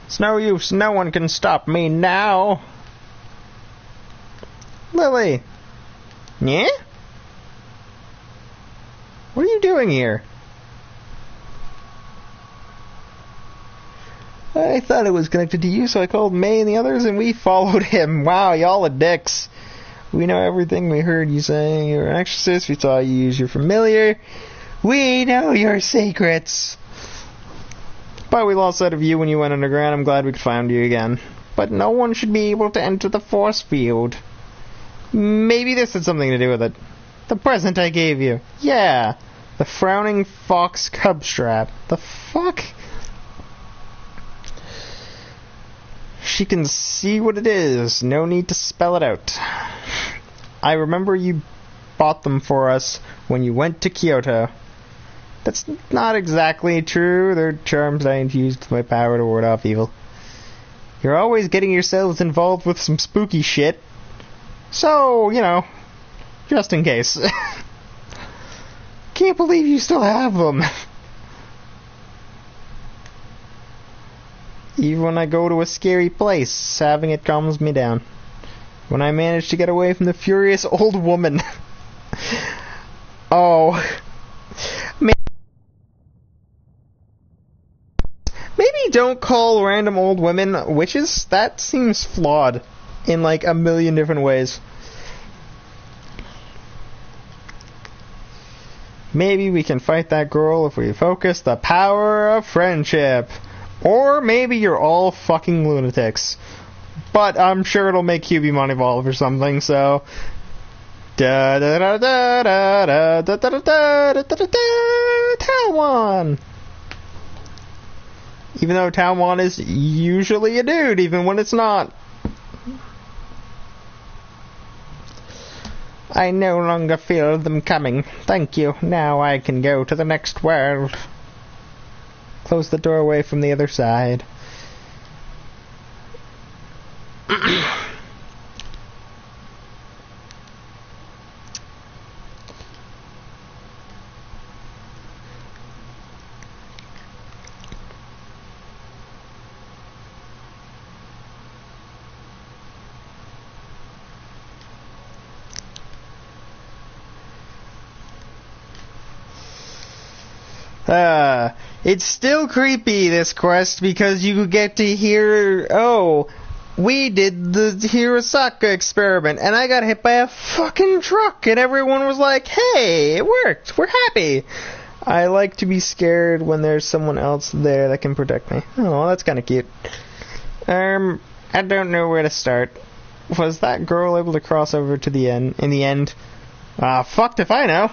It's no use. No one can stop me now. Lily. Yeah? What are you doing here? I thought it was connected to you, so I called May and the others, and we followed him. Wow, y'all are dicks. We know everything. We heard you saying you're an exorcist. We saw you use your familiar. We know your secrets. But we lost sight of you when you went underground. I'm glad we could find you again. But no one should be able to enter the force field. Maybe this had something to do with it. The present I gave you. Yeah. The frowning fox cub strap. The fuck? She can see what it is. No need to spell it out. I remember you bought them for us when you went to Kyoto. That's not exactly true. They're charms I infused with my power to ward off evil. You're always getting yourselves involved with some spooky shit. So, you know, just in case. Can't believe you still have them. Even when I go to a scary place, having it calms me down. When I manage to get away from the furious old woman. Oh. Maybe don't call random old women witches. That seems flawed in like a million different ways. Maybe we can fight that girl if we focus the power of friendship. Or maybe you're all fucking lunatics. But I'm sure it'll make Cubimon evolve or something, so... Talmon! Even though Talmon is usually a dude, even when it's not. I no longer feel them coming. Thank you. Now I can go to the next world. Close the doorway from the other side. It's still creepy, this quest, because you get to hear, oh, we did the Hirosaka experiment, and I got hit by a fucking truck, and everyone was like, hey, it worked, we're happy. I like to be scared when there's someone else there that can protect me. Oh, that's kind of cute. I don't know where to start. Was that girl able to cross over to the end, in the end? Fucked if I know.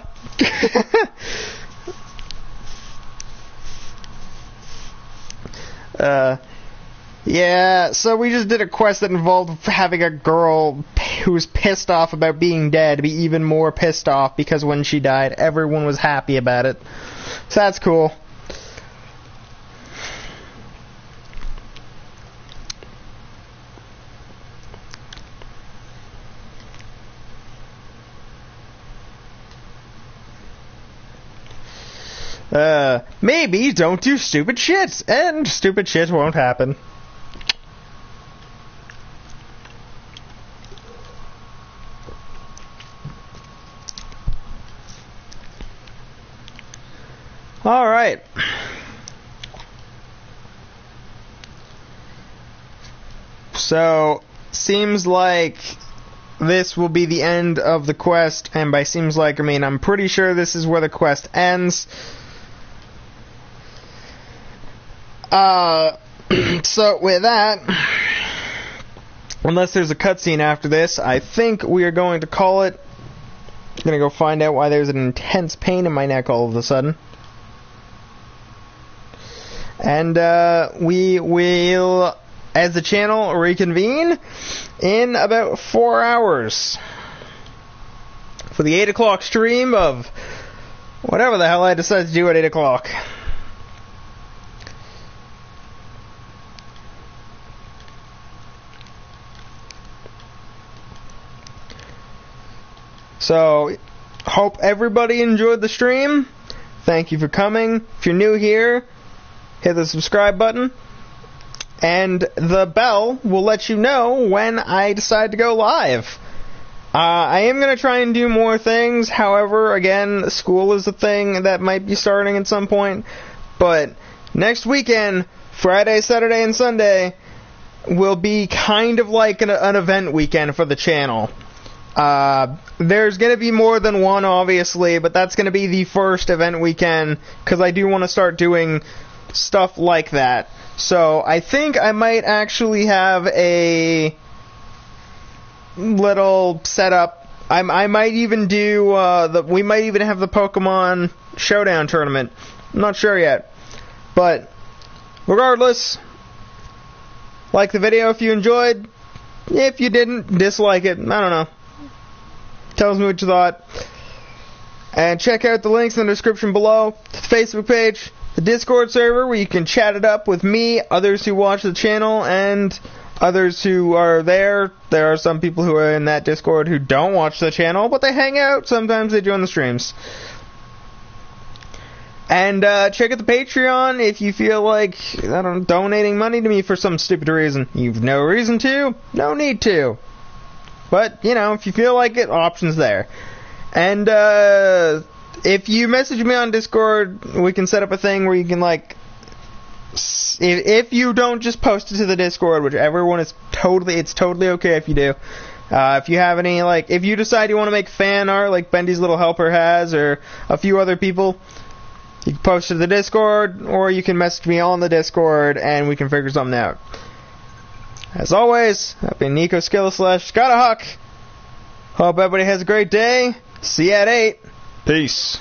Yeah, so we just did a quest that involved having a girl who's pissed off about being dead be even more pissed off because when she died, everyone was happy about it. So that's cool. Maybe don't do stupid shit, and stupid shit won't happen. Alright. So, seems like this will be the end of the quest, and by seems like, I mean, I'm pretty sure this is where the quest ends. So with that, unless there's a cutscene after this, I think we are going to call it. I'm gonna go find out why there's an intense pain in my neck all of a sudden. And we will, as the channel, reconvene in about 4 hours for the 8 o'clock stream of whatever the hell I decide to do at 8 o'clock. So, hope everybody enjoyed the stream. Thank you for coming. If you're new here, hit the subscribe button. And the bell will let you know when I decide to go live. I am going to try and do more things. However, again, school is a thing that might be starting at some point. But next weekend, Friday, Saturday, and Sunday, will be kind of like an event weekend for the channel. There's going to be more than one, obviously, but that's going to be the first event weekend, because I do want to start doing stuff like that. So, I think I might actually have a little setup. I might even do, we might even have the Pokemon Showdown tournament. I'm not sure yet. But, regardless, like the video if you enjoyed. If you didn't, dislike it. I don't know. Tell me what you thought. And check out the links in the description below to the Facebook page, the Discord server where you can chat it up with me, others who watch the channel, and others who are there. There are some people who are in that Discord who don't watch the channel, but they hang out. Sometimes they join the streams. And check out the Patreon if you feel like, I don't know, donating money to me for some stupid reason. You've no reason to, no need to. But, you know, if you feel like it, options there. And, if you message me on Discord, we can set up a thing where you can, like, if you don't just post it to the Discord, which everyone is it's totally okay if you do. If you have any, like, if you decide you want to make fan art, like Bendy's Little Helper has, or a few other people, you can post it to the Discord, or you can message me on the Discord, and we can figure something out. As always, I've been Nico Skilla / scottahawk. Hope everybody has a great day. See you at 8. Peace.